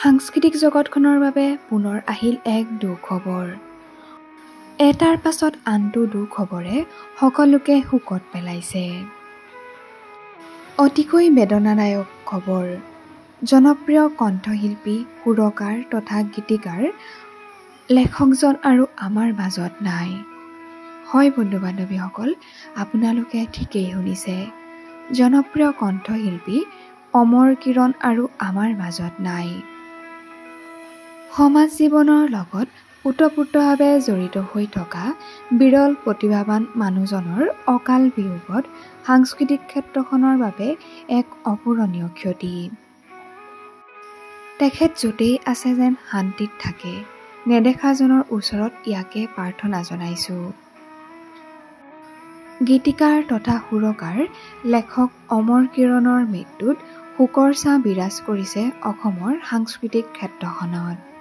সাংস্কৃতিক জগতখনৰ বাবে পুনৰ আহিল এক দুখবৰ। এটাৰ পাছত আনটো দুখবৰে সকলোকে শোকত পেলাইছে। অতিকৈ বেদনাদায়ক খবৰ। জনপ্ৰিয় কণ্ঠশিল্পী, সুৰকাৰ তথা গীতিকাৰ লেখকজন আৰু আমাৰ মাজত নাই। হয় বন্ধু-বান্ধৱীসকল, আপোনালোকে ঠিকেই শুনিছে। জনপ্ৰিয় কণ্ঠশিল্পী অমৰ কিৰণ আৰু আমাৰ মাজত নাই। সমাজ জীৱনৰ লগত ওতঃপ্ৰোতভাৱে জড়িত হৈ থকা বিৰল প্ৰতিভাৱান মানুহজনৰ অকাল বিয়োগত সাংস্কৃতিক ক্ষেত্ৰখনৰ বাবে এক অপূৰণীয় ক্ষতি। তেখেত য'তেই আছে যেন শান্তিত থাকে। নেদেখাজনৰ ওচৰত ইয়াকে প্ৰাৰ্থনা জনাইছো। গীতিকাৰ তথা সুৰকাৰ লেখক অমৰ কিৰণৰ মৃত্যুত শোকৰ ছাঁ বিৰাজ কৰিছে অসমৰ সাংস্কৃতিক ক্ষেত্ৰখনত।